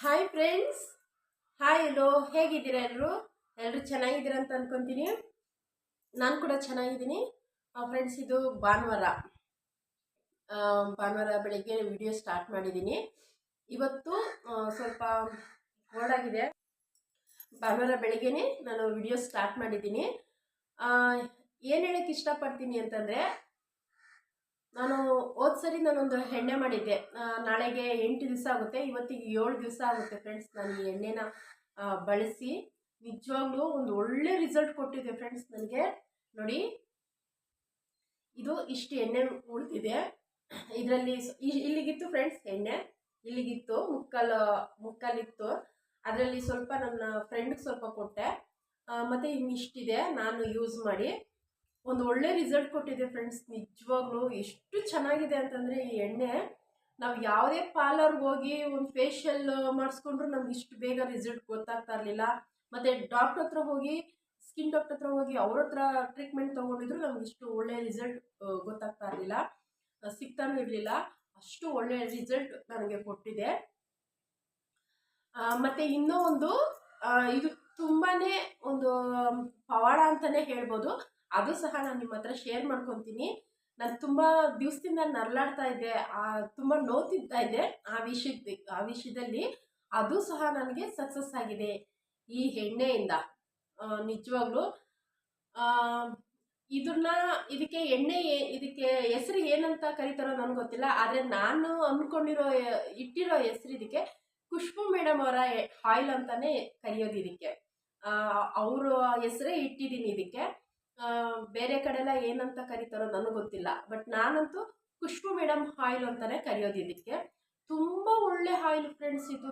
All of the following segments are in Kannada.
Hi friends. ಹಾಯ್ ಎಲ್ಲೋ, ಹೇಗಿದ್ದೀರಾ ಎಲ್ಲರೂ? ಎಲ್ಲರೂ ಚೆನ್ನಾಗಿದ್ದೀರಾ ಅಂತ ಅನ್ಕೊಂತೀನಿ. ನಾನು ಕೂಡ ಚೆನ್ನಾಗಿದ್ದೀನಿ ಫ್ರೆಂಡ್ಸ್. ಇದು ಭಾನುವಾರ ಬೆಳಗ್ಗೆ ವಿಡಿಯೋ ಸ್ಟಾರ್ಟ್ ಮಾಡಿದ್ದೀನಿ. ಇವತ್ತು ಸ್ವಲ್ಪ ಹೊರಡಾಗಿದೆ. ಭಾನುವಾರ ಬೆಳಗ್ಗೆನೆ ನಾನು ವಿಡಿಯೋ ಸ್ಟಾರ್ಟ್ ಮಾಡಿದ್ದೀನಿ. ಏನು ಹೇಳಕ್ಕೆ ಇಷ್ಟಪಡ್ತೀನಿ ಅಂತಂದರೆ, ನಾನು ಸರಿ ನಾನೊಂದು ಎಣ್ಣೆ ಮಾಡಿದ್ದೆ. ನಾಳೆಗೆ 8 ದಿವಸ ಆಗುತ್ತೆ, ಇವತ್ತಿಗೆ 7 ದಿವಸ ಆಗುತ್ತೆ ಫ್ರೆಂಡ್ಸ್. ನಾನು ಈ ಎಣ್ಣೆನ ಬಳಸಿ ನಿಜವಾಗ್ಲೂ ಒಂದು ಒಳ್ಳೆ ರಿಸಲ್ಟ್ ಕೊಟ್ಟಿದೆ ಫ್ರೆಂಡ್ಸ್ ನನಗೆ. ನೋಡಿ, ಇದು ಇಷ್ಟು ಎಣ್ಣೆ ಉಳಿದಿದೆ. ಇದರಲ್ಲಿ ಇಲ್ಲಿಗಿತ್ತು ಫ್ರೆಂಡ್ಸ್ ಎಣ್ಣೆ, ಇಲ್ಲಿಗಿತ್ತು ಮುಕ್ಕಾಲಿತ್ತು. ಅದರಲ್ಲಿ ಸ್ವಲ್ಪ ನನ್ನ ಫ್ರೆಂಡ್ಗೆ ಸ್ವಲ್ಪ ಕೊಟ್ಟೆ, ಮತ್ತು ಇನ್ನಿಷ್ಟಿದೆ ನಾನು ಯೂಸ್ ಮಾಡಿ. ಒಂದು ಒಳ್ಳೆ ರಿಸಲ್ಟ್ ಕೊಟ್ಟಿದೆ ಫ್ರೆಂಡ್ಸ್. ನಿಜವಾಗ್ಲೂ ಎಷ್ಟು ಚೆನ್ನಾಗಿದೆ ಅಂತಂದರೆ ಈ ಎಣ್ಣೆ, ನಾವು ಯಾವುದೇ ಪಾರ್ಲರ್ಗೆ ಹೋಗಿ ಒಂದು ಫೇಶಿಯಲ್ ಮಾಡಿಸ್ಕೊಂಡ್ರು ನಮ್ಗೆ ಇಷ್ಟು ಬೇಗ ರಿಸಲ್ಟ್ ಗೊತ್ತಾಗ್ತಾ ಇರಲಿಲ್ಲ. ಮತ್ತು ಡಾಕ್ಟ್ರ್ ಹತ್ರ ಹೋಗಿ, ಸ್ಕಿನ್ ಡಾಕ್ಟರ್ ಹತ್ರ ಹೋಗಿ ಅವ್ರ ಹತ್ರ ಟ್ರೀಟ್ಮೆಂಟ್ ತೊಗೊಂಡಿದ್ರು ನಮ್ಗೆ ಇಷ್ಟು ಒಳ್ಳೆ ರಿಸಲ್ಟ್ ಗೊತ್ತಾಗ್ತಾ ಇರಲಿಲ್ಲ, ಸಿಗ್ತಾನೂ ಇರಲಿಲ್ಲ. ಅಷ್ಟು ಒಳ್ಳೆ ರಿಸಲ್ಟ್ ನನಗೆ ಕೊಟ್ಟಿದೆ. ಮತ್ತು ಇನ್ನೂ ಒಂದು, ಇದು ತುಂಬಾ ಒಂದು ಪವಾಡ ಅಂತಲೇ ಹೇಳ್ಬೋದು. ಅದು ಸಹ ನಾನು ನಿಮ್ಮ ಹತ್ರ ಶೇರ್ ಮಾಡ್ಕೊತೀನಿ. ನಾನು ತುಂಬ ದಿವಸದಿಂದ ನರಳಾಡ್ತಾ ಇದ್ದೆ, ತುಂಬ ನೋವ್ತಿಗ್ತಾ ಇದ್ದೆ ಆ ವಿಷಯದಲ್ಲಿ. ಅದು ಸಹ ನನಗೆ ಸಕ್ಸಸ್ ಆಗಿದೆ ಈ ಎಣ್ಣೆಯಿಂದ. ನಿಜವಾಗ್ಲೂ ಇದಕ್ಕೆ ಇದಕ್ಕೆ ಹೆಸರು ಏನಂತ ಕರೀತಾರೋ ನನಗೆ ಗೊತ್ತಿಲ್ಲ. ಆದರೆ ನಾನು ಇಟ್ಟಿರೋ ಹೆಸರು ಇದಕ್ಕೆ ಖುಷ್ಬು ಮೇಡಮ್ ಅವರ ಆಯಿಲ್ ಅಂತಾನೆ ಕರೆಯೋದು ಇದಕ್ಕೆ. ಅವರ ಹೆಸರೇ ಇಟ್ಟಿದ್ದೀನಿ ಇದಕ್ಕೆ. ಬೇರೆ ಕಡೆ ಎಲ್ಲ ಏನಂತ ಕರೀತಾರೋ ನನಗೆ ಗೊತ್ತಿಲ್ಲ, ಬಟ್ ನಾನಂತೂ ಖುಷ್ಬು ಮೇಡಮ್ ಆಯಿಲ್ ಅಂತಾನೆ ಕರೆಯೋದು ಇದಕ್ಕೆ. ತುಂಬ ಒಳ್ಳೆ ಆಯಿಲ್ ಫ್ರೆಂಡ್ಸ್ ಇದು.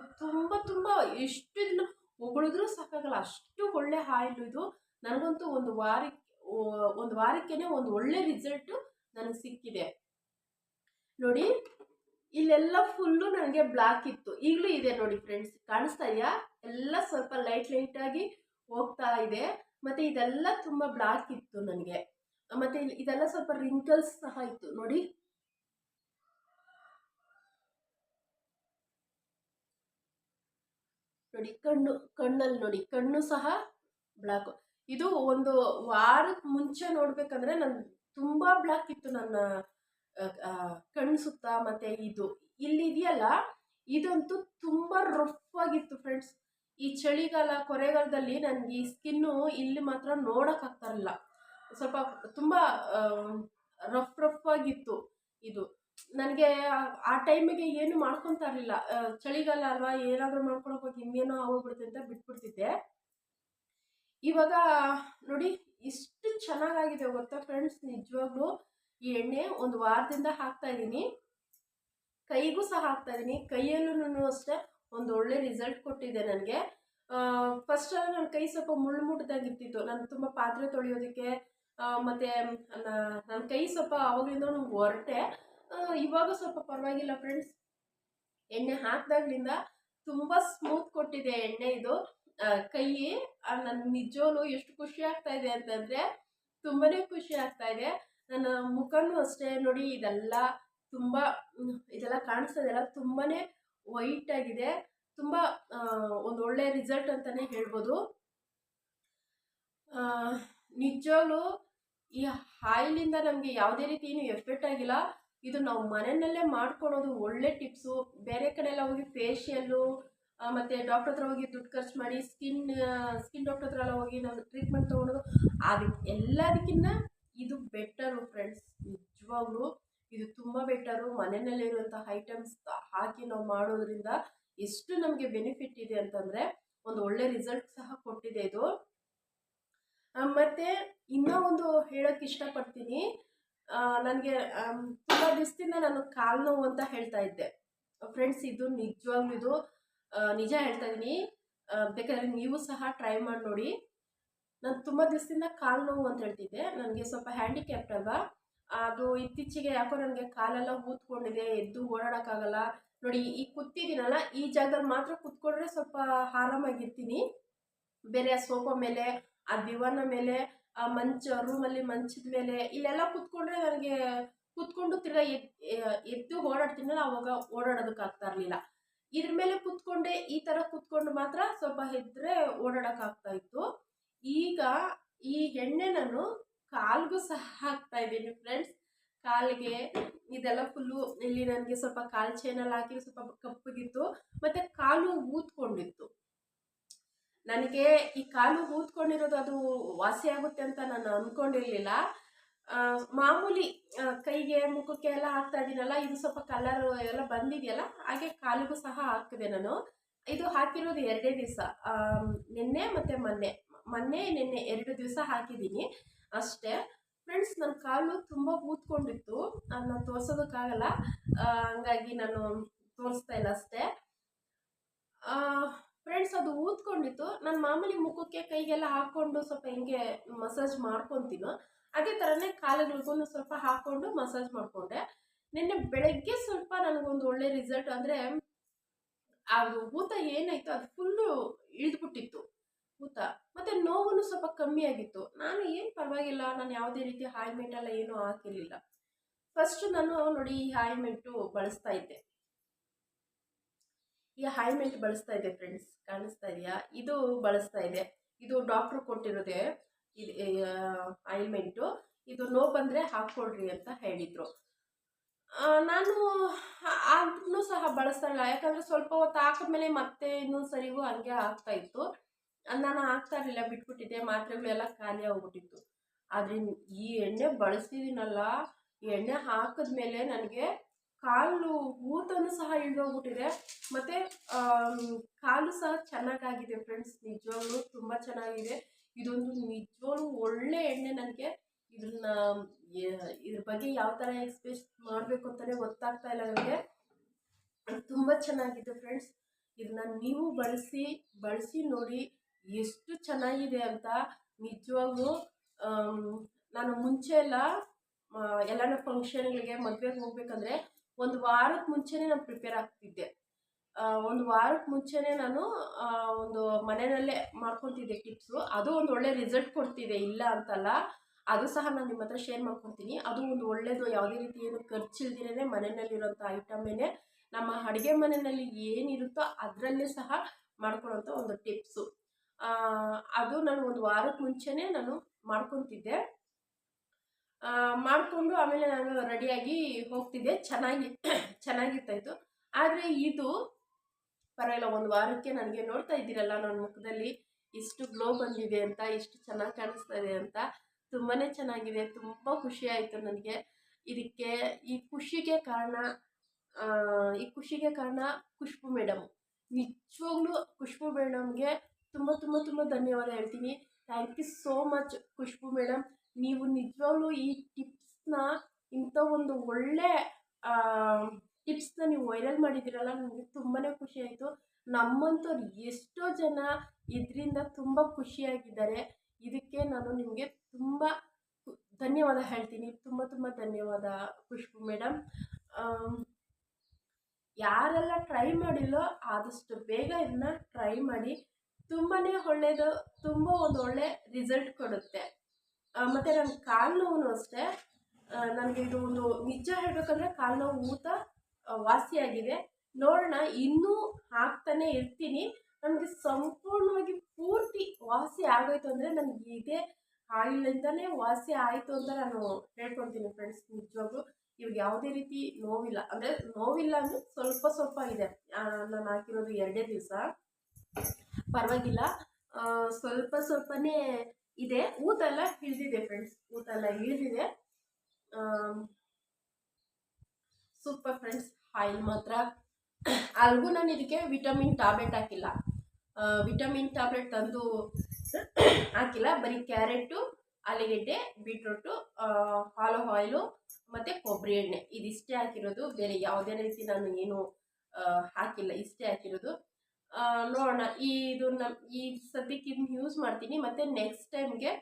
ತುಂಬ ಎಷ್ಟು ಇದನ್ನ ಹೊಗಳಿದ್ರೂ ಸಾಕಾಗಲ್ಲ, ಅಷ್ಟು ಒಳ್ಳೆ ಆಯಿಲ್ ಇದು. ನನಗಂತೂ ಒಂದು ವಾರಕ್ಕೇನೆ ಒಂದು ಒಳ್ಳೆ ರಿಸಲ್ಟು ನನಗೆ ಸಿಕ್ಕಿದೆ. ನೋಡಿ, ಇಲ್ಲೆಲ್ಲ ಫುಲ್ಲು ನನಗೆ ಬ್ಲಾಕ್ ಇತ್ತು, ಈಗಲೂ ಇದೆ ನೋಡಿ ಫ್ರೆಂಡ್ಸ್, ಕಾಣಿಸ್ತಾ ಇದೆಯಾ? ಎಲ್ಲ ಸ್ವಲ್ಪ ಲೈಟ್ ಆಗಿ ಹೋಗ್ತಾ ಇದೆ. ಮತ್ತು ಇದೆಲ್ಲ ತುಂಬ ಬ್ಲಾಕ್ ಇತ್ತು ನನಗೆ. ಮತ್ತು ಇದೆಲ್ಲ ಸ್ವಲ್ಪ ರಿಂಕಲ್ಸ್ ಸಹ ಇತ್ತು ನೋಡಿ. ಕಣ್ಣಲ್ಲಿ ನೋಡಿ, ಕಣ್ಣು ಸಹ ಬ್ಲಾಕ್. ಇದು ಒಂದು ವಾರಕ್ಕೆ ಮುಂಚೆ ನೋಡ್ಬೇಕಂದ್ರೆ ನಾನು ತುಂಬ ಬ್ಲಾಕ್ ಇತ್ತು ನನ್ನ ಕಣ್ಣು ಸುತ್ತ. ಮತ್ತು ಇಲ್ಲಿದೆಯಲ್ಲ, ಇದಂತೂ ತುಂಬ ರಫ್ ಆಗಿತ್ತು ಫ್ರೆಂಡ್ಸ್. ಈ ಚಳಿಗಾಲ ಕೊರೆಗಾಲದಲ್ಲಿ ನನಗೆ ಈ ಸ್ಕಿನ್ನು ಇಲ್ಲಿ ಮಾತ್ರ ನೋಡೋಕ್ಕಾಗ್ತಾ ಇರಲಿಲ್ಲ, ಸ್ವಲ್ಪ ತುಂಬ ರಫ್ ಆಗಿತ್ತು ಇದು. ನನಗೆ ಆ ಟೈಮಿಗೆ ಏನು ಮಾಡ್ಕೊತಾ ಇರಲಿಲ್ಲ. ಚಳಿಗಾಲ ಅಲ್ವಾ, ಏನಾದರೂ ಮಾಡ್ಕೊಳಕ್ಕೆ ಹೋಗಿ ಇನ್ನೇನೋ ಆಗೋಗ್ಬಿಡುತ್ತೆ ಅಂತ ಬಿಟ್ಬಿಡ್ತಿದ್ದೆ. ಇವಾಗ ನೋಡಿ, ಇಷ್ಟು ಚೆನ್ನಾಗಾಗಿದೆ ಗೊತ್ತಾ ಫ್ರೆಂಡ್ಸ್. ನಿಜವಾಗ್ಲೂ ಈ ಎಣ್ಣೆ ಒಂದು ವಾರದಿಂದ ಹಾಕ್ತಾ ಇದ್ದೀನಿ, ಕೈಗೂ ಸಹ ಹಾಕ್ತಾ ಇದ್ದೀನಿ. ಕೈಯಲ್ಲೂ ಅಷ್ಟೇ ಒಂದು ಒಳ್ಳೆ ರಿಸಲ್ಟ್ ಕೊಟ್ಟಿದೆ ನನಗೆ. ಫಸ್ಟ್ ನನ್ನ ಕೈ ಸ್ವಲ್ಪ ಮುಳ್ಳುದಾಗಿರ್ತಿತ್ತು, ನಾನು ತುಂಬ ಪಾತ್ರೆ ತೊಳೆಯೋದಕ್ಕೆ. ಮತ್ತು ನನ್ನ ಕೈ ಸ್ವಲ್ಪ ಆವಾಗಲಿಂದ ಹೊರಟೆ. ಇವಾಗ ಸ್ವಲ್ಪ ಪರವಾಗಿಲ್ಲ ಫ್ರೆಂಡ್ಸ್. ಎಣ್ಣೆ ಹಾಕಿದಾಗ್ಲಿಂದ ತುಂಬ ಸ್ಮೂತ್ ಕೊಟ್ಟಿದೆ ಎಣ್ಣೆ ಇದು. ಕೈ ನನ್ನ ನಿಜವೂ ಎಷ್ಟು ಖುಷಿ ಆಗ್ತಾ ಇದೆ ಅಂತಂದರೆ ತುಂಬಾ ಖುಷಿ ಆಗ್ತಾ ಇದೆ. ನನ್ನ ಮುಖನೂ ಅಷ್ಟೇ ನೋಡಿ, ಇದೆಲ್ಲ ಕಾಣಿಸ್ತಾ ಇದೆಯಲ್ಲ, ತುಂಬಾ ವೈಟ್ ಆಗಿದೆ. ತುಂಬ ಒಂದು ಒಳ್ಳೆ ರಿಸಲ್ಟ್ ಅಂತಲೇ ಹೇಳ್ಬೋದು. ನಿಜವಾಗ್ಲೂ ಈ ಆಯಿಲಿಂದ ನಮಗೆ ಯಾವುದೇ ರೀತಿ ಏನು ಎಫೆಕ್ಟ್ ಆಗಿಲ್ಲ. ಇದು ನಾವು ಮನೆಯಲ್ಲೇ ಮಾಡ್ಕೊಳೋದು ಒಳ್ಳೆ ಟಿಪ್ಸು. ಬೇರೆ ಕಡೆ ಎಲ್ಲ ಹೋಗಿ ಫೇಶಿಯಲ್ಲು ಮತ್ತು ಡಾಕ್ಟರ್ ಹತ್ರ ಹೋಗಿ ದುಡ್ಡು ಖರ್ಚು ಮಾಡಿ ಸ್ಕಿನ್ ಡಾಕ್ಟರ್ ಹತ್ರ ಎಲ್ಲ ಹೋಗಿ ನಾವು ಟ್ರೀಟ್ಮೆಂಟ್ ತೊಗೊಳೋದು, ಎಲ್ಲದಕ್ಕಿಂತ ಇದು ಬೆಟರು ಫ್ರೆಂಡ್ಸ್. ನಿಜವಾಗ್ಲೂ ಇದು ತುಂಬ ಬೆಟರು. ಮನೆಯಲ್ಲಿರುವಂಥ ಐಟಮ್ಸ್ ಹಾಕಿ ನಾವು ಮಾಡೋದ್ರಿಂದ ಎಷ್ಟು ನಮಗೆ ಬೆನಿಫಿಟ್ ಇದೆ ಅಂತಂದರೆ ಒಂದು ಒಳ್ಳೆ ರಿಸಲ್ಟ್ ಸಹ ಕೊಟ್ಟಿದೆ ಇದು. ಮತ್ತು ಇನ್ನೂ ಒಂದು ಹೇಳೋಕ್ಕೆ ಇಷ್ಟಪಡ್ತೀನಿ. ನನಗೆ ತುಂಬ ದಿವಸದಿಂದ ನಾನು ಕಾಲು ನೋವು ಅಂತ ಹೇಳ್ತಾ ಇದ್ದೆ ಫ್ರೆಂಡ್ಸ್. ಇದು ನಿಜವಾಗ್ಲೂ ಇದು ನಿಜ ಹೇಳ್ತಾ ಇದ್ದೀನಿ. ಬೇಕಾದ್ರೆ ನೀವು ಸಹ ಟ್ರೈ ಮಾಡಿ ನೋಡಿ. ನಾನು ತುಂಬ ದಿವಸದಿಂದ ಕಾಲು ನೋವು ಅಂತ ಹೇಳ್ತಿದ್ದೆ. ನನಗೆ ಸ್ವಲ್ಪ ಹ್ಯಾಂಡಿಕ್ಯಾಪ್ಟ್ ಅಲ್ವಾ, ಅದು ಇತ್ತೀಚೆಗೆ ಯಾಕೋ ನನಗೆ ಕಾಲೆಲ್ಲ ಊದ್ಕೊಂಡಿದೆ, ಎದ್ದು ಓಡಾಡೋಕ್ಕಾಗಲ್ಲ. ನೋಡಿ, ಈ ಕೂತಿದ್ದೀನಲ್ಲ, ಈ ಜಾಗದಲ್ಲಿ ಮಾತ್ರ ಕೂತ್ಕೊಂಡ್ರೆ ಸ್ವಲ್ಪ ಆರಾಮಾಗಿರ್ತೀನಿ. ಬೇರೆ ಆ ಸೋಫಾ ಮೇಲೆ, ಆ ದಿವಾನ ಮೇಲೆ, ಆ ರೂಮಲ್ಲಿ ಮಂಚದ ಮೇಲೆ ಇಲ್ಲೆಲ್ಲ ಕೂತ್ಕೊಂಡ್ರೆ ನನಗೆ ಕೂತ್ಕೊಂಡು ತಿರ್ಗಾ ಎದ್ದು ಓಡಾಡ್ತೀನಲ್ಲ, ಅವಾಗ ಓಡಾಡೋದಕ್ಕಾಗ್ತಾ ಇರಲಿಲ್ಲ. ಇದ್ರ ಮೇಲೆ ಕುತ್ಕೊಂಡೆ ಈ ತರ ಕುತ್ಕೊಂಡು ಮಾತ್ರ ಸ್ವಲ್ಪ ಇದ್ರೆ ಓಡಾಡಕ್ ಆಗ್ತಾ ಇತ್ತು. ಈಗ ಈ ಎಣ್ಣೆ ನಾನು ಕಾಲ್ಗೂ ಸಹ ಹಾಕ್ತಾ ಇದ್ದೀನಿ ಫ್ರೆಂಡ್ಸ್. ಕಾಲಿಗೆ ಇದೆಲ್ಲ ಫುಲ್ಲು ಇಲ್ಲಿ ನನಗೆ ಸ್ವಲ್ಪ ಕಾಲ್ ಚೈನಲ್ಲಿ ಹಾಕಿ ಸ್ವಲ್ಪ ಕಪ್ಪಗಿತ್ತು, ಮತ್ತೆ ಕಾಲು ಊದ್ಕೊಂಡಿತ್ತು. ನನಗೆ ಈ ಕಾಲು ಊದ್ಕೊಂಡಿರೋದು ಅದು ವಾಸಿ ಆಗುತ್ತೆ ಅಂತ ನಾನು ಅಂದ್ಕೊಂಡಿರ್ಲಿಲ್ಲ. ಮಾಮೂಲಿ ಕೈಗೆ ಮುಖಕ್ಕೆ ಎಲ್ಲ ಹಾಕ್ತಾ ಇದ್ದೀನಲ್ಲ, ಇದು ಸ್ವಲ್ಪ ಕಲರ್ ಎಲ್ಲ ಬಂದಿದೆಯಲ್ಲ, ಹಾಗೆ ಕಾಲಿಗೂ ಸಹ ಹಾಕಿದೆ ನಾನು. ಇದು ಹಾಕಿರೋದು 2 ದಿವಸ, ನಿನ್ನೆ ಮತ್ತು ಮೊನ್ನೆ ನಿನ್ನೆ 2 ದಿವಸ ಹಾಕಿದ್ದೀನಿ ಅಷ್ಟೇ ಫ್ರೆಂಡ್ಸ್. ನನ್ನ ಕಾಲು ತುಂಬ ಊದ್ಕೊಂಡಿತ್ತು, ಅದನ್ನ ತೋರ್ಸೋದಕ್ಕಾಗಲ್ಲ, ಹಂಗಾಗಿ ನಾನು ತೋರಿಸ್ತಾ ಇಲ್ಲ ಅಷ್ಟೇ ಫ್ರೆಂಡ್ಸ್. ಅದು ಊದ್ಕೊಂಡಿತ್ತು. ನಾನು ಮಾಮೂಲಿ ಮುಖಕ್ಕೆ ಕೈಗೆಲ್ಲ ಹಾಕ್ಕೊಂಡು ಸ್ವಲ್ಪ ಹಿಂಗೆ ಮಸಾಜ್ ಮಾಡ್ಕೊತೀನೋ ಅದೇ ಥರನೇ ಕಾಲುಗಳಿಗೂ ಸ್ವಲ್ಪ ಹಾಕ್ಕೊಂಡು ಮಸಾಜ್ ಮಾಡಿಕೊಂಡೆ. ನಿನ್ನೆ ಬೆಳಗ್ಗೆ ಸ್ವಲ್ಪ ನನಗೊಂದು ಒಳ್ಳೆ ರಿಸಲ್ಟ್, ಅಂದರೆ ಅದು ಊತ ಏನಾಯಿತು ಅದು ಫುಲ್ಲು ಇಳಿದ್ಬಿಟ್ಟಿತ್ತು ಊತ, ಮತ್ತು ನೋವು ಸ್ವಲ್ಪ ಕಮ್ಮಿ ಆಗಿತ್ತು. ನಾನು ಏನು ಪರವಾಗಿಲ್ಲ, ನಾನು ಯಾವುದೇ ರೀತಿ ಆಯಿಂಟ್ಮೆಂಟ್ ಎಲ್ಲ ಏನೂ ಹಾಕಿರಲಿಲ್ಲ. ಫಸ್ಟ್ ನಾನು ನೋಡಿ ಈ ಆಯಿಂಟ್ಮೆಂಟು ಬಳಸ್ತಾ ಇದ್ದೆ, ಈ ಆಯಿಂಟ್ಮೆಂಟ್ ಬಳಸ್ತಾ ಇದ್ದೆ ಫ್ರೆಂಡ್ಸ್, ಕಾಣಿಸ್ತಾ ಇದೆಯಾ? ಇದು ಬಳಸ್ತಾ ಇದೆ, ಇದು ಡಾಕ್ಟ್ರು ಕೊಟ್ಟಿರೋದೆ ಇದು ಆಯಿಂಟ್ಮೆಂಟು. ಇದು ನೋವು ಬಂದರೆ ಹಾಕ್ಕೊಳ್ರಿ ಅಂತ ಹೇಳಿದರು. ನಾನು ಅದನ್ನು ಸಹ ಬಳಸ್ತಾ ಇಲ್ಲ, ಯಾಕಂದರೆ ಸ್ವಲ್ಪ ಹೊತ್ತು ಹಾಕಿದ್ಮೇಲೆ ಮತ್ತೆ ಇನ್ನೊಂದು ಸರಿಗೂ ಹಂಗೆ ಆಗ್ತಾಯಿತ್ತು. ನಾನು ಹಾಕ್ತಾ ಇರಲಿಲ್ಲ, ಬಿಟ್ಬಿಟ್ಟಿದ್ದೆ. ಮಾತ್ರೆಗಳೆಲ್ಲ ಖಾಲಿ ಆಗ್ಬಿಟ್ಟಿತ್ತು. ಆದರೆ ಈ ಎಣ್ಣೆ ಬಳಸ್ತಿದ್ದೀನಲ್ಲ, ಈ ಎಣ್ಣೆ ಹಾಕಿದ್ಮೇಲೆ ನನಗೆ ಕಾಲು ಊತನೂ ಸಹ ಇಳಿದೋಗ್ಬಿಟ್ಟಿದೆ, ಮತ್ತು ಕಾಲು ಸಹ ಚೆನ್ನಾಗಾಗಿದೆ ಫ್ರೆಂಡ್ಸ್. ನಿಜವಾಗ್ಲೂ ತುಂಬ ಚೆನ್ನಾಗಿದೆ. ಇದೊಂದು ನಿಜವಾಗ್ಲೂ ಒಳ್ಳೆ ಎಣ್ಣೆ. ನನಗೆ ಇದ್ರ ಬಗ್ಗೆ ಯಾವ ಥರ ಎಕ್ಸ್ಪ್ರೆಸ್ ಮಾಡಬೇಕು ಅಂತಲೇ ಗೊತ್ತಾಗ್ತಾ ಇಲ್ಲ ನನಗೆ. ತುಂಬ ಚೆನ್ನಾಗಿದೆ ಫ್ರೆಂಡ್ಸ್. ಇದನ್ನ ನೀವು ಬಳಸಿ ನೋಡಿ ಎಷ್ಟು ಚೆನ್ನಾಗಿದೆ ಅಂತ. ನಿಜವಾಗ್ಲೂ ನಾನು ಮುಂಚೆ ಎಲ್ಲಾನ ಫಂಕ್ಷನ್ಗಳಿಗೆ, ಮದುವೆಗೆ ಹೋಗ್ಬೇಕಂದ್ರೆ ಒಂದು ವಾರಕ್ಕೆ ಮುಂಚೆನೇ ನಾನು ಪ್ರಿಪೇರ್ ಆಗ್ತಿದ್ದೆ. ಒಂದು ವಾರಕ್ಕೆ ಮುಂಚೆನೇ ನಾನು ಒಂದು ಮನೆಯಲ್ಲೇ ಮಾಡ್ಕೊತಿದ್ದೆ ಟಿಪ್ಸು. ಅದು ಒಂದು ಒಳ್ಳೆ ರಿಸಲ್ಟ್ ಕೊಡ್ತಿದೆ, ಇಲ್ಲ ಅಂತಲ್ಲ. ಅದು ಸಹ ನಾನು ನಿಮ್ಮ ಹತ್ರ ಶೇರ್ ಮಾಡ್ಕೊತೀನಿ. ಅದು ಒಂದು ಒಳ್ಳೆಯದು, ಯಾವುದೇ ರೀತಿ ಏನು ಖರ್ಚಿಲ್ದಿರೇ ಮನೆಯಲ್ಲಿರೋಂಥ ಐಟಮೇನೆ, ನಮ್ಮ ಅಡುಗೆ ಮನೆಯಲ್ಲಿ ಏನಿರುತ್ತೋ ಅದರಲ್ಲೇ ಸಹ ಮಾಡ್ಕೊಳ್ಳೋಂಥ ಒಂದು ಟಿಪ್ಸು. ಅದು ನಾನು ಒಂದು ವಾರಕ್ಕೆ ಮುಂಚೆನೇ ನಾನು ಮಾಡ್ಕೊತಿದ್ದೆ. ಮಾಡಿಕೊಂಡು ಆಮೇಲೆ ನಾನು ರೆಡಿಯಾಗಿ ಹೋಗ್ತಿದ್ದೆ, ಚೆನ್ನಾಗಿರ್ತಾಯಿತ್ತು. ಆದರೆ ಇದು ಪರವಾಗಿಲ್ಲ, ಒಂದು ವಾರಕ್ಕೆ ನನಗೆ ನೋಡ್ತಾ ಇದ್ದೀರಲ್ಲ ನನ್ನ ಮುಖದಲ್ಲಿ ಎಷ್ಟು ಗ್ಲೋ ಬಂದಿದೆ ಅಂತ, ಎಷ್ಟು ಚೆನ್ನಾಗಿ ಕಾಣಿಸ್ತಾ ಇದೆ ಅಂತ. ತುಂಬಾ ಚೆನ್ನಾಗಿದೆ, ತುಂಬ ಖುಷಿ ಆಯಿತು ನನಗೆ. ಈ ಖುಷಿಗೆ ಕಾರಣ ಖುಷ್ಬು ಮೇಡಮ್. ನಿಜವಾಗ್ಲೂ ಖುಷ್ಬು ಮೇಡಮ್ಗೆ ತುಂಬ ತುಂಬ ತುಂಬ ಧನ್ಯವಾದ ಹೇಳ್ತೀನಿ. Thank you so much Khushbu madam. ನೀವು ನಿಜವಾಗ್ಲೂ ಈ ಟಿಪ್ಸ್ನ, ಇಂಥ ಒಂದು ಒಳ್ಳೆ ಟಿಪ್ಸ್ನ ನೀವು ವೈರಲ್ ಮಾಡಿದ್ದೀರಲ್ಲ, ನನಗೆ ತುಂಬಾ ಖುಷಿ ಆಯಿತು. ನಮ್ಮಂಥವ್ರು ಎಷ್ಟೋ ಜನ ಇದರಿಂದ ತುಂಬ ಖುಷಿಯಾಗಿದ್ದಾರೆ. ಇದಕ್ಕೆ ನಾನು ನಿಮಗೆ ತುಂಬ ಧನ್ಯವಾದ ಹೇಳ್ತೀನಿ. ತುಂಬ ತುಂಬ ಧನ್ಯವಾದ ಖುಷ್ಬು ಮೇಡಮ್. ಯಾರೆಲ್ಲ ಟ್ರೈ ಮಾಡಿಲ್ಲೋ ಆದಷ್ಟು ಬೇಗ ಇದನ್ನ ಟ್ರೈ ಮಾಡಿ. ತುಂಬಾ ಒಳ್ಳೆಯದು, ತುಂಬ ಒಂದು ಒಳ್ಳೆ ರಿಸಲ್ಟ್ ಕೊಡುತ್ತೆ. ಮತ್ತು ನನ್ನ ಕಾಲು ನೋವು ಅಷ್ಟೇ, ನನಗೆ ಇದು ಒಂದು ನಿಜ ಹೇಳಬೇಕಂದ್ರೆ ಕಾಲು ನೋವು ಊತ ವಾಸಿಯಾಗಿದೆ. ನೋಡೋಣ, ಇನ್ನೂ ಹಾಕ್ತಾನೆ ಇರ್ತೀನಿ. ನನಗೆ ಸಂಪೂರ್ಣವಾಗಿ ಪೂರ್ತಿ ವಾಸಿ ಆಗೋಯ್ತು ಅಂದರೆ ನನಗೆ ಇದೇ ಆಯಿಲಿಂದನೇ ವಾಸಿ ಆಯಿತು ಅಂತ ನಾನು ಹೇಳ್ಕೊಳ್ತೀನಿ ಫ್ರೆಂಡ್ಸ್. ನಿಜವಾಗ್ಲೂ ಇವಾಗ ಯಾವುದೇ ರೀತಿ ನೋವಿಲ್ಲ, ಅಂದರೆ ಸ್ವಲ್ಪ ಇದೆ. ನಾನು ಹಾಕಿರೋದು 2 ದಿವಸ, ಪರವಾಗಿಲ್ಲ, ಸ್ವಲ್ಪನೇ ಇದೆ. ಊತ ಎಲ್ಲ ಇಳಿದಿದೆ ಫ್ರೆಂಡ್ಸ್, ಊತ ಎಲ್ಲ ಇಳಿದಿದೆ. Super friends. ಆಯಿಲ್ ಮಾತ್ರ ಅಲ್ಗೂ ನಾನು ಇದಕ್ಕೆ ವಿಟಮಿನ್ ಟ್ಯಾಬ್ಲೆಟ್ ಹಾಕಿಲ್ಲ, ವಿಟಮಿನ್ ಟ್ಯಾಬ್ಲೆಟ್ ತಂದು ಹಾಕಿಲ್ಲ. ಬರೀ ಕ್ಯಾರೆಟು, ಆಲೂಗೆಡ್ಡೆ, ಬೀಟ್ರೂಟು, ಆಲಿವ್ ಆಯಿಲು ಮತ್ತು ಕೊಬ್ಬರಿ ಎಣ್ಣೆ, ಇದಿಷ್ಟೇ ಹಾಕಿರೋದು. ಬೇರೆ ಯಾವುದೇ ರೀತಿ ನಾನು ಏನು ಹಾಕಿಲ್ಲ, ಇಷ್ಟೇ ಹಾಕಿರೋದು. ನೋಡೋಣ, ಈ ಸದ್ಯಕ್ಕೆ ಇದನ್ನ ಯೂಸ್ ಮಾಡ್ತೀನಿ. ಮತ್ತು ನೆಕ್ಸ್ಟ್ ಟೈಮ್ಗೆ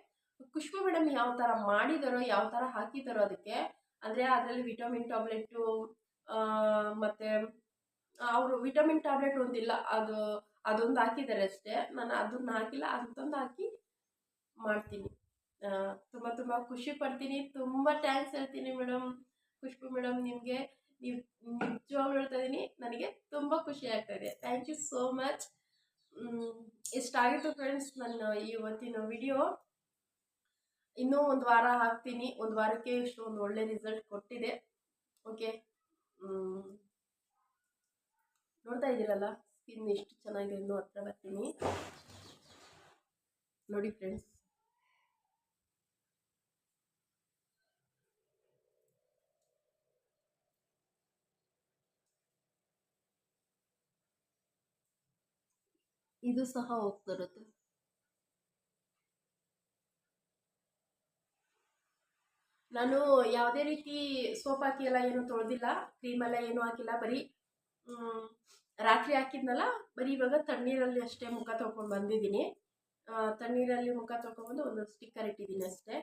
ಖುಷ್ಬು ಮೇಡಮ್ ಯಾವ ಥರ ಮಾಡಿದಾರೋ, ಯಾವ ಥರ ಹಾಕಿದಾರೋ ಅದಕ್ಕೆ, ಅಂದರೆ ಅದರಲ್ಲಿ ವಿಟಮಿನ್ ಟ್ಯಾಬ್ಲೆಟು ಮತ್ತು ಅವರು ವಿಟಮಿನ್ ಟ್ಯಾಬ್ಲೆಟ್ ಒಂದಿಲ್ಲ, ಅದೊಂದು ಹಾಕಿದ್ದಾರೆ ಅಷ್ಟೇ. ನಾನು ಅದನ್ನ ಹಾಕಿಲ್ಲ, ಅದೊಂದು ಹಾಕಿ ಮಾಡ್ತೀನಿ. ತುಂಬ ತುಂಬ ಖುಷಿ ಪಡ್ತೀನಿ. ತುಂಬ ಥ್ಯಾಂಕ್ಸ್ ಹೇಳ್ತೀನಿ ಮೇಡಮ್, ಖುಷ್ಬು ಮೇಡಮ್ ನಿಮಗೆ. ನೀವು ನಿಜವಾಗ್ಲೂ ಹೇಳ್ತಾ ಇದ್ದೀನಿ, ನನಗೆ ತುಂಬ ಖುಷಿ ಆಗ್ತಾ ಇದೆ. Thank you so much. ಇಷ್ಟಾಗಿತ್ತು ಫ್ರೆಂಡ್ಸ್ ನನ್ನ ಇವತ್ತಿನ ವಿಡಿಯೋ. ಇನ್ನೂ ಒಂದು ವಾರ ಹಾಕ್ತೀನಿ. ಒಂದು ವಾರಕ್ಕೆ ಇಷ್ಟೊಂದು ಒಳ್ಳೆ ರಿಸಲ್ಟ್ ಕೊಟ್ಟಿದೆ. ಓಕೆ, ನೋಡ್ತಾ ಇದ್ದೀರಲ್ಲ ಸ್ಕಿನ್ ಎಷ್ಟು ಚೆನ್ನಾಗಿದೆ. ಇನ್ನೂ ಹತ್ರ ಬರ್ತೀನಿ ನೋಡಿ ಫ್ರೆಂಡ್ಸ್. ಇದು ಸಹ ಹೋಗ್ತಿರುತ್ತೆ. ನಾನು ಯಾವುದೇ ರೀತಿ ಸೋಪ್ ಹಾಕಿ ಎಲ್ಲ ಏನು ತೊಳೆದಿಲ್ಲ, ಕ್ರೀಮೆಲ್ಲ ಏನು ಹಾಕಿಲ್ಲ. ಬರೀ ರಾತ್ರಿ ಹಾಕಿದ್ನಲ್ಲ, ಬರೀ ಇವಾಗ ತಣ್ಣೀರಲ್ಲಿ ಅಷ್ಟೇ ಮುಖ ತೊಳ್ಕೊಂಡು ಬಂದಿದ್ದೀನಿ. ತಣ್ಣೀರಲ್ಲಿ ಮುಖ ತೊಳ್ಕೊಂಡು ಒಂದು ಸ್ಟಿಕ್ಕರ್ ಇಟ್ಟಿದ್ದೀನಿ ಅಷ್ಟೇ,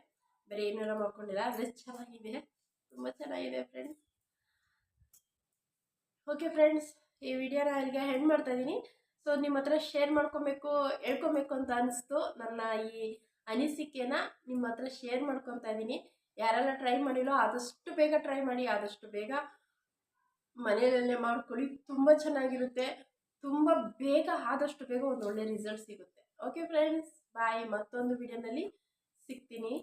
ಬೇರೆ ಏನೆಲ್ಲ ಮಾಡ್ಕೊಂಡಿಲ್ಲ. ಆದರೆ ಚೆನ್ನಾಗಿದೆ, ತುಂಬ ಚೆನ್ನಾಗಿದೆ ಫ್ರೆಂಡ್ಸ್. ಓಕೆ ಫ್ರೆಂಡ್ಸ್, ಈ ವಿಡಿಯೋನ ಇಲ್ಲಿಗೆ ಎಂಡ್ ಮಾಡ್ತಾ ಇದ್ದೀನಿ. ಸೊ ನಿಮ್ಮ ಹತ್ರ ಶೇರ್ ಮಾಡ್ಕೊಬೇಕು, ಹೇಳ್ಕೊಬೇಕು ಅಂತ ಅನಿಸ್ತು. ನನ್ನ ಈ ಅನಿಸಿಕೆನ ನಿಮ್ಮ ಹತ್ರ ಶೇರ್ ಮಾಡ್ಕೊತಾ ಇದ್ದೀನಿ. ಯಾರೆಲ್ಲ ಟ್ರೈ ಮಾಡಿಲ್ಲೋ ಆದಷ್ಟು ಬೇಗ ಟ್ರೈ ಮಾಡಿ, ಆದಷ್ಟು ಬೇಗ ಮನೆಯಲ್ಲೇ ಮಾಡ್ಕೊಳ್ಳಿ. ತುಂಬ ಚೆನ್ನಾಗಿರುತ್ತೆ, ತುಂಬ ಬೇಗ, ಆದಷ್ಟು ಬೇಗ ಒಂದು ಒಳ್ಳೆ ರಿಸಲ್ಟ್ ಸಿಗುತ್ತೆ. ಓಕೆ ಫ್ರೆಂಡ್ಸ್, ಬಾಯ್. ಮತ್ತೊಂದು ವಿಡಿಯೋನಲ್ಲಿ ಸಿಗ್ತೀನಿ.